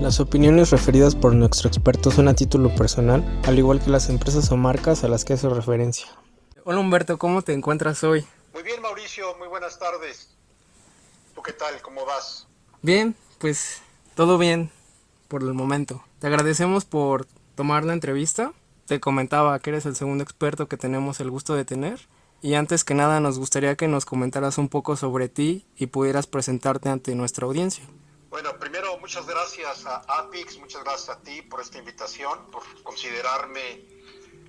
Las opiniones referidas por nuestro experto son a título personal, al igual que las empresas o marcas a las que hace referencia. Hola Humberto, ¿cómo te encuentras hoy? Muy bien, Mauricio, muy buenas tardes. ¿Tú qué tal? ¿Cómo vas? Bien, pues todo bien por el momento. Te agradecemos por tomar la entrevista. Te comentaba que eres el segundo experto que tenemos el gusto de tener. Y antes que nada nos gustaría que nos comentaras un poco sobre ti y pudieras presentarte ante nuestra audiencia. Bueno, primero muchas gracias a Apix, muchas gracias a ti por esta invitación, por considerarme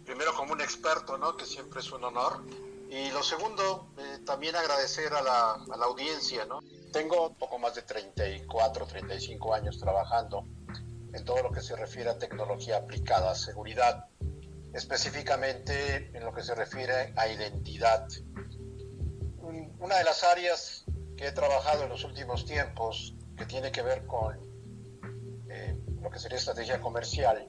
primero como un experto, ¿no? Que siempre es un honor. Y lo segundo, también agradecer a la audiencia, ¿no? Tengo poco más de 34, 35 años trabajando en todo lo que se refiere a tecnología aplicada a seguridad, específicamente en lo que se refiere a identidad. Una de las áreas que he trabajado en los últimos tiempos, que tiene que ver con lo que sería estrategia comercial,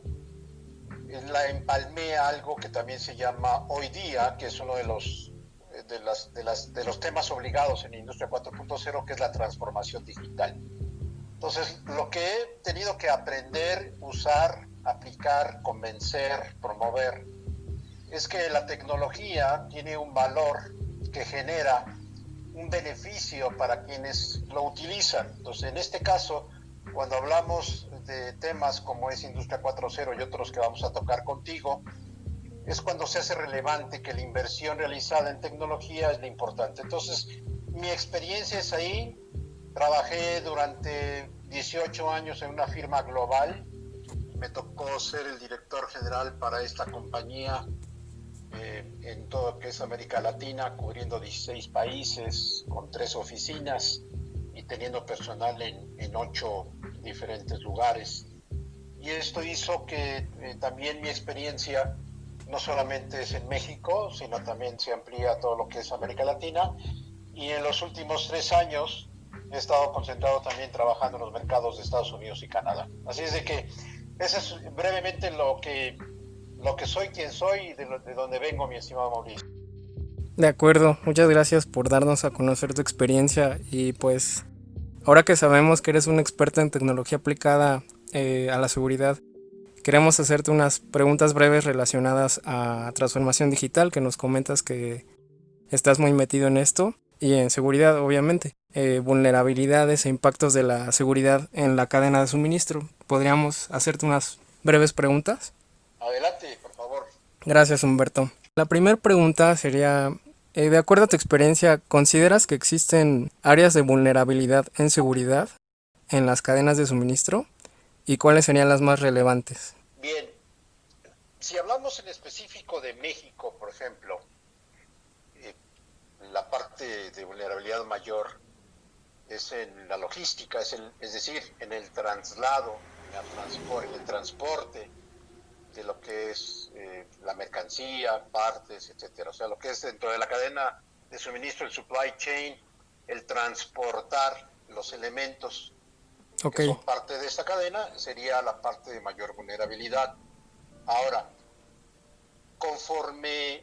la empalmé a algo que también se llama hoy día, que es uno de los temas obligados en Industria 4.0, que es la transformación digital. Entonces, lo que he tenido que aprender, usar, aplicar, convencer, promover, es que la tecnología tiene un valor que genera un beneficio para quienes lo utilizan. Entonces, en este caso, cuando hablamos de temas como es Industria 4.0 y otros que vamos a tocar contigo, es cuando se hace relevante que la inversión realizada en tecnología es lo importante. Entonces, mi experiencia es ahí. Trabajé durante 18 años en una firma global. Me tocó ser el director general para esta compañía en todo lo que es América Latina, cubriendo 16 países, con 3 oficinas y teniendo personal en 8 diferentes lugares. Y esto hizo que también mi experiencia no solamente es en México, sino también se amplía a todo lo que es América Latina. Y en los últimos 3 años he estado concentrado también trabajando en los mercados de Estados Unidos y Canadá. Así es de que eso es brevemente lo que soy, quién soy y de dónde vengo, mi estimado Mauricio. De acuerdo, muchas gracias por darnos a conocer tu experiencia y pues ahora que sabemos que eres un experto en tecnología aplicada a la seguridad, queremos hacerte unas preguntas breves relacionadas a transformación digital, que nos comentas que estás muy metido en esto y en seguridad, obviamente. Vulnerabilidades e impactos de la seguridad en la cadena de suministro. ¿Podríamos hacerte unas breves preguntas? Adelante, por favor. Gracias, Humberto. La primera pregunta sería, de acuerdo a tu experiencia, ¿consideras que existen áreas de vulnerabilidad en seguridad en las cadenas de suministro? ¿Y cuáles serían las más relevantes? Bien, si hablamos en específico de México, por ejemplo, eh, la parte de vulnerabilidad mayor es en la logística, es decir, en el traslado, en el transporte de lo que es la mercancía, partes, etcétera. O sea, lo que es dentro de la cadena de suministro, el supply chain, el transportar los elementos Ok, que son parte de esta cadena, sería la parte de mayor vulnerabilidad. Ahora, conforme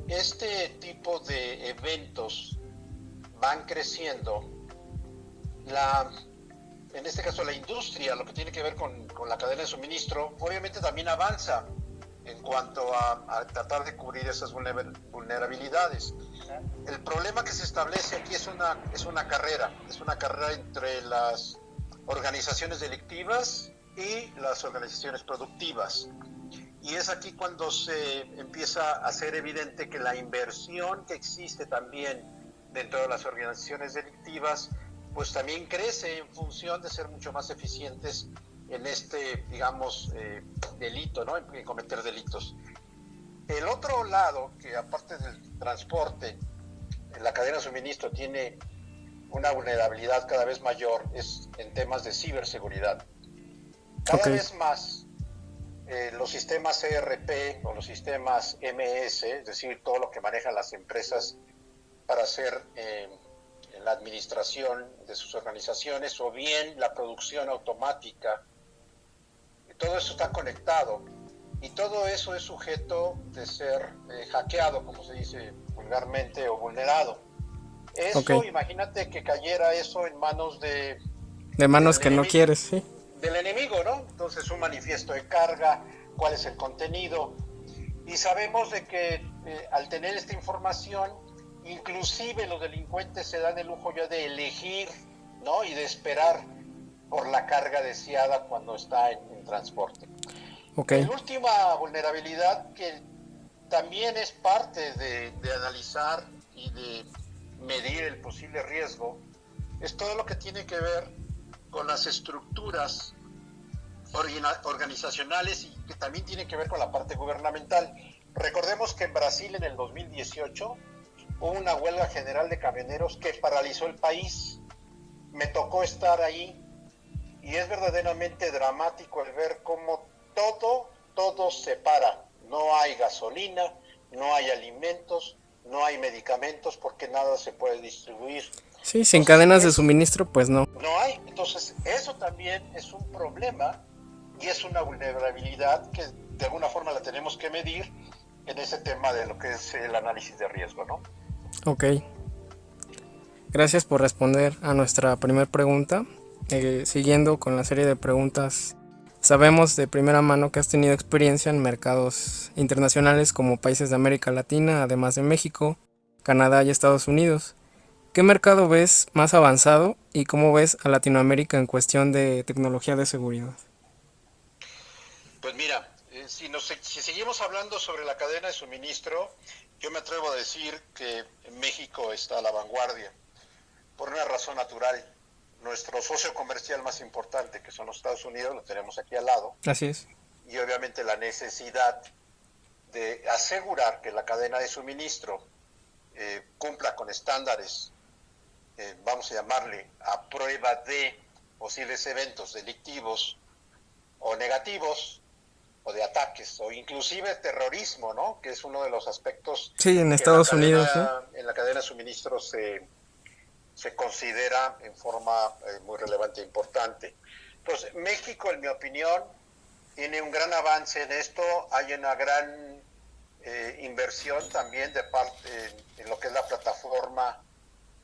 este tipo de eventos van creciendo, la, en este caso la industria, lo que tiene que ver con la cadena de suministro, obviamente también avanza en cuanto a tratar de cubrir esas vulnerabilidades. El problema que se establece aquí es una carrera entre las organizaciones delictivas y las organizaciones productivas. Y es aquí cuando se empieza a hacer evidente que la inversión que existe también dentro de las organizaciones delictivas, pues también crece en función de ser mucho más eficientes en este, digamos, delito, ¿no? En cometer delitos. El otro lado, que aparte del transporte, en la cadena de suministro tiene una vulnerabilidad cada vez mayor, es en temas de ciberseguridad. ok, Cada vez más los sistemas ERP o los sistemas MS, es decir, todo lo que manejan las empresas para hacer la administración de sus organizaciones o bien la producción automática, todo eso está conectado y todo eso es sujeto de ser hackeado, como se dice vulgarmente, o vulnerado. ok. Eso, imagínate que cayera eso en manos De manos del que no enemigo, quieres, sí. del enemigo, ¿no? Entonces un manifiesto de carga, cuál es el contenido, y sabemos de que al tener esta información, inclusive los delincuentes se dan el lujo ya de elegir, ¿no? Y de esperar por la carga deseada cuando está en transporte. Ok. La última vulnerabilidad que también es parte de analizar y de medir el posible riesgo es todo lo que tiene que ver con las estructuras organizacionales y que también tiene que ver con la parte gubernamental. Recordemos que en Brasil en el 2018 hubo una huelga general de camioneros que paralizó el país. Me tocó estar ahí y es verdaderamente dramático el ver cómo todo se para. No hay gasolina, no hay alimentos, no hay medicamentos porque nada se puede distribuir. Sí, sin Entonces, cadenas de suministro, pues no. no hay. Entonces, eso también es un problema y es una vulnerabilidad que de alguna forma la tenemos que medir en ese tema de lo que es el análisis de riesgo, ¿no? Ok. Gracias por responder a nuestra primera pregunta. Siguiendo con la serie de preguntas, sabemos de primera mano que has tenido experiencia en mercados internacionales como países de América Latina, además de México, Canadá y Estados Unidos. ¿Qué mercado ves más avanzado y cómo ves a Latinoamérica en cuestión de tecnología de seguridad? Pues mira, si seguimos hablando sobre la cadena de suministro, yo me atrevo a decir que México está a la vanguardia, por una razón natural. Nuestro socio comercial más importante, que son los Estados Unidos, lo tenemos aquí al lado, Así es. y obviamente la necesidad de asegurar que la cadena de suministro cumpla con estándares, vamos a llamarle, a prueba de posibles eventos delictivos o negativos, o de ataques, o inclusive terrorismo, ¿no? Que es uno de los aspectos Sí, en que en la Estados Unidos, ¿sí? cadena de suministro se considera en forma muy relevante e importante. Entonces, México, en mi opinión, tiene un gran avance en esto, hay una gran inversión también de parte en lo que es la plataforma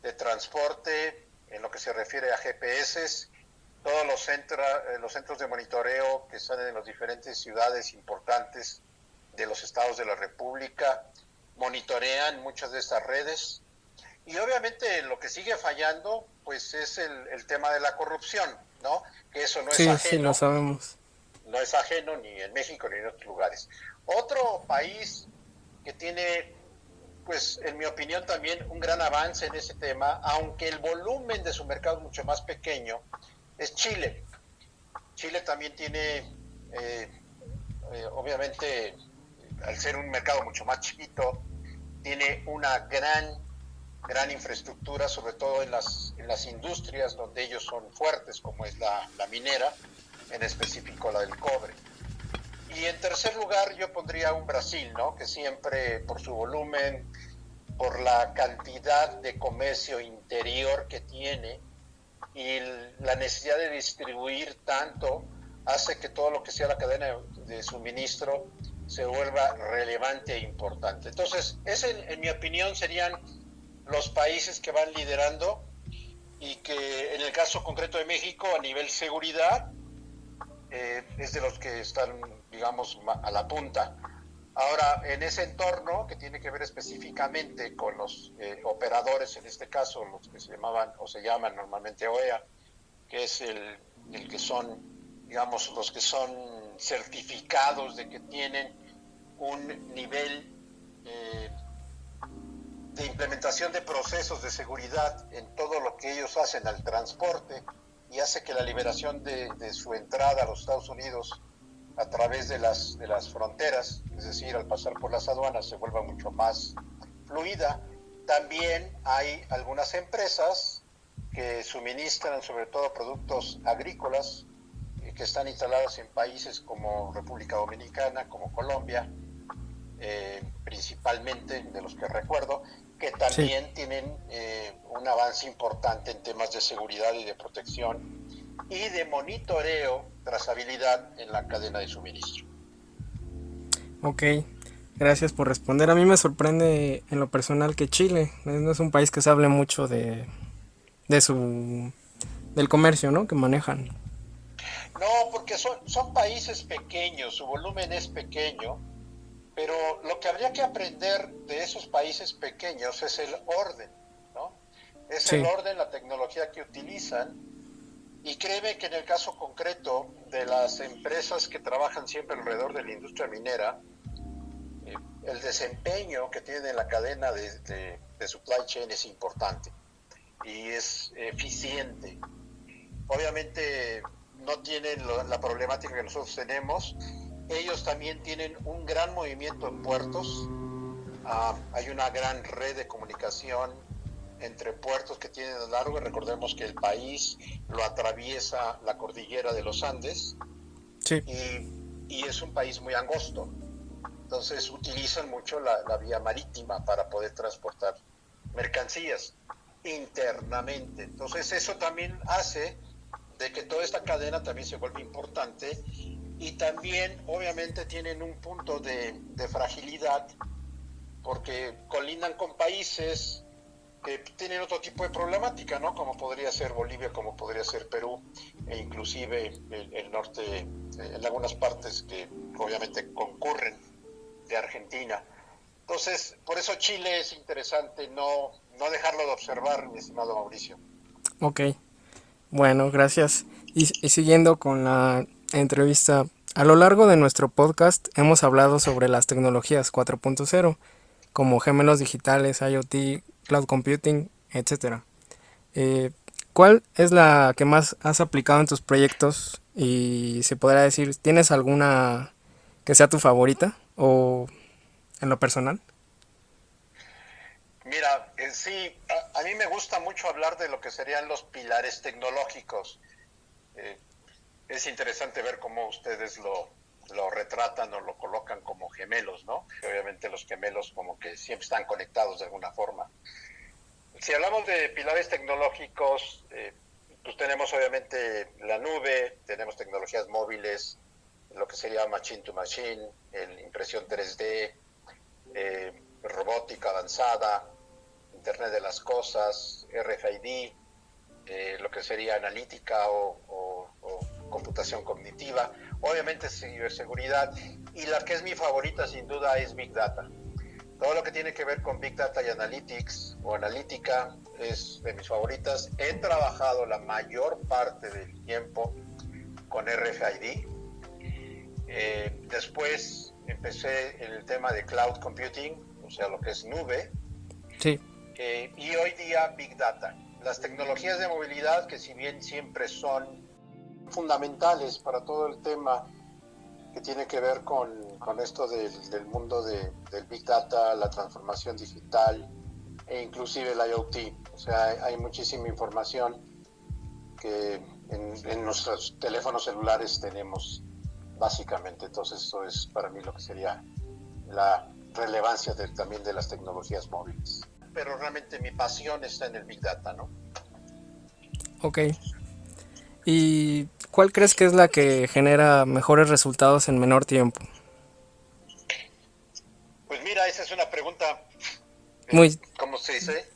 de transporte, en lo que se refiere a GPS, todos los centros de monitoreo que están en las diferentes ciudades importantes de los estados de la República, monitorean muchas de estas redes. Y obviamente lo que sigue fallando, pues es el tema de la corrupción, ¿no? Que eso no es Sí, sí, lo ajeno, sabemos. no es ajeno ni en México ni en otros lugares. Otro país que tiene, pues en mi opinión también un gran avance en ese tema, aunque el volumen de su mercado es mucho más pequeño, es Chile. Chile también tiene, obviamente, al ser un mercado mucho más chiquito, tiene una gran infraestructura, sobre todo en las industrias donde ellos son fuertes, como es la minera, en específico la del cobre. Y en tercer lugar yo pondría un Brasil, ¿no? Que siempre por su volumen, por la cantidad de comercio interior que tiene y la necesidad de distribuir tanto, hace que todo lo que sea la cadena de suministro se vuelva relevante e importante. Entonces, ese en mi opinión serían los países que van liderando y que en el caso concreto de México a nivel seguridad es de los que están, digamos, a la punta. Ahora, en ese entorno que tiene que ver específicamente con los operadores, en este caso los que se llamaban o se llaman normalmente OEA, que es el que son, digamos, los que son certificados de que tienen un nivel de implementación de procesos de seguridad en todo lo que ellos hacen al transporte y hace que la liberación de su entrada a los Estados Unidos a través de las fronteras, es decir, al pasar por las aduanas, se vuelva mucho más fluida. También hay algunas empresas que suministran sobre todo productos agrícolas que están instalados en países como República Dominicana, como Colombia, principalmente de los que recuerdo, que Sí. también tienen un avance importante en temas de seguridad y de protección y de monitoreo, trazabilidad en la cadena de suministro. Ok, gracias por responder. A mí me sorprende en lo personal que Chile no es un país que se hable mucho de su del comercio, ¿no? Que manejan. No, porque son países pequeños, su volumen es pequeño, pero lo que habría que aprender de esos países pequeños es el orden, ¿no? Es el Sí, orden, la tecnología que utilizan. Y créeme que en el caso concreto de las empresas que trabajan siempre alrededor de la industria minera, el desempeño que tienen en la cadena de supply chain es importante y es eficiente. Obviamente no tienen la problemática que nosotros tenemos. Ellos también tienen un gran movimiento en puertos. Hay una gran red de comunicación entre puertos que tienen a lo largo. Recordemos que el país lo atraviesa la cordillera de los Andes sí, y es un país muy angosto. Entonces utilizan mucho la vía marítima para poder transportar mercancías internamente. Entonces eso también hace de que toda esta cadena también se vuelva importante y también obviamente tienen un punto de fragilidad porque colindan con países que tienen otro tipo de problemática, ¿no? Como podría ser Bolivia, como podría ser Perú, e inclusive el norte, en algunas partes que obviamente concurren de Argentina. Entonces, por eso Chile es interesante no dejarlo de observar, mi estimado Mauricio. ok. Bueno, gracias. Y siguiendo con la entrevista, a lo largo de nuestro podcast hemos hablado sobre las tecnologías 4.0, como gemelos digitales, IoT, cloud computing, etcétera. Eh, ¿Cuál es la que más has aplicado en tus proyectos? Y se podrá decir, ¿tienes alguna que sea tu favorita o en lo personal? Mira, sí, a mí me gusta mucho hablar de lo que serían los pilares tecnológicos. Eh, es interesante ver cómo ustedes lo retratan o lo colocan como gemelos, ¿no? Obviamente los gemelos como que siempre están conectados de alguna forma. Si hablamos de pilares tecnológicos, pues tenemos obviamente la nube, tenemos tecnologías móviles, lo que sería machine to machine, impresión 3D, robótica avanzada, Internet de las Cosas, RFID, lo que sería analítica o computación cognitiva, obviamente ciberseguridad, y la que es mi favorita sin duda es Big Data. Todo lo que tiene que ver con Big Data y Analytics o analítica es de mis favoritas. He trabajado la mayor parte del tiempo con RFID. Después empecé en el tema de Cloud Computing, o sea, lo que es nube. Sí, Y hoy día Big Data. Las tecnologías de movilidad, que si bien siempre son fundamentales para todo el tema que tiene que ver con esto del mundo del Big Data, la transformación digital e inclusive el IoT. O sea, hay muchísima información que en nuestros teléfonos celulares tenemos básicamente. Entonces eso es para mí lo que sería la relevancia también de las tecnologías móviles. Pero realmente mi pasión está en el Big Data, ¿no? ok. ¿Y cuál crees que es la que genera mejores resultados en menor tiempo? Pues mira, esa es una pregunta, Muy ¿cómo se dice?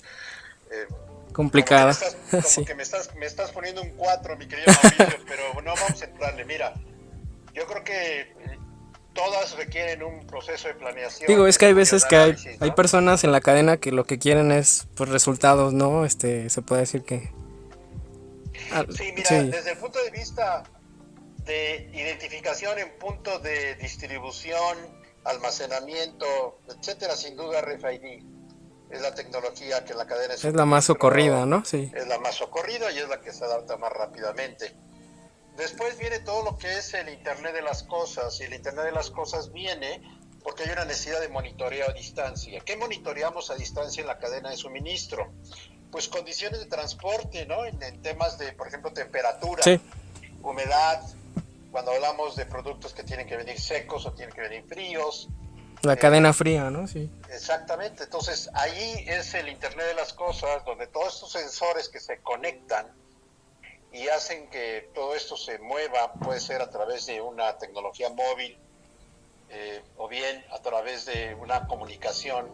Eh, complicada, como sí. que me estás poniendo un 4, mi querido Mauricio, pero no vamos a entrarle. Mira, yo creo que todas requieren un proceso de Digo, planeación, de es que hay estudio, veces de que análisis, hay ¿no? personas en la cadena que lo que quieren es pues resultados, ¿no? Se puede decir que Sí, mira, sí, desde el punto de vista de identificación en punto de distribución, almacenamiento, etcétera, sin duda RFID es la tecnología que en la cadena de es la más socorrida, suministro ¿no? Sí. es la más socorrida y es la que se adapta más rápidamente. Después viene todo lo que es el Internet de las Cosas, y el Internet de las Cosas viene porque hay una necesidad de monitoreo a distancia. ¿Qué monitoreamos a distancia en la cadena de suministro? Pues condiciones de transporte, ¿no? En temas de, por ejemplo, temperatura, Sí, humedad, cuando hablamos de productos que tienen que venir secos o tienen que venir fríos. la Eh, cadena fría, ¿no? Sí. exactamente, entonces ahí es el Internet de las Cosas, donde todos estos sensores que se conectan y hacen que todo esto se mueva, puede ser a través de una tecnología móvil o bien a través de una comunicación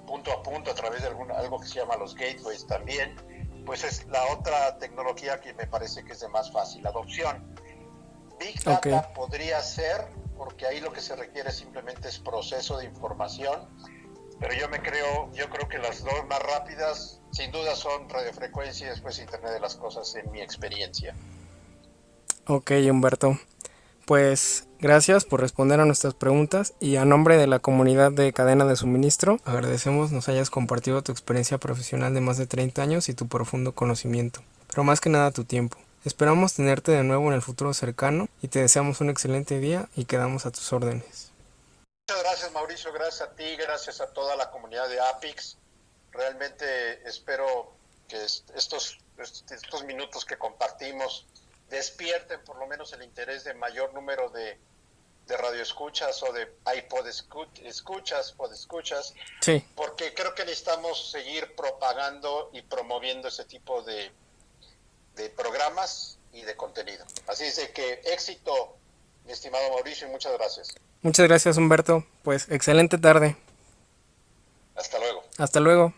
punto a punto, a través de algo que se llama los gateways también, pues es la otra tecnología que me parece que es de más fácil adopción. Big Ok. Data podría ser, porque ahí lo que se requiere simplemente es proceso de información, pero yo creo que las dos más rápidas, sin duda, son radiofrecuencia y después Internet de las Cosas, en mi experiencia. Ok, Humberto. Pues gracias por responder a nuestras preguntas y a nombre de la comunidad de cadena de suministro, agradecemos nos hayas compartido tu experiencia profesional de más de 30 años y tu profundo conocimiento, pero más que nada tu tiempo. Esperamos tenerte de nuevo en el futuro cercano y te deseamos un excelente día y quedamos a tus órdenes. Muchas gracias, Mauricio, gracias a ti, gracias a toda la comunidad de APIX. Realmente espero que estos minutos que compartimos despierten por lo menos el interés de mayor número de radioescuchas o de podescuchas, Sí, porque creo que necesitamos seguir propagando y promoviendo ese tipo de programas y de contenido. Así es de que éxito, mi estimado Mauricio, y muchas gracias. muchas gracias Humberto. Pues excelente tarde. Hasta luego. Hasta luego.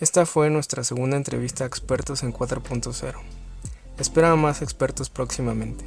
Esta fue nuestra segunda entrevista a expertos en 4.0. Espera a más expertos próximamente.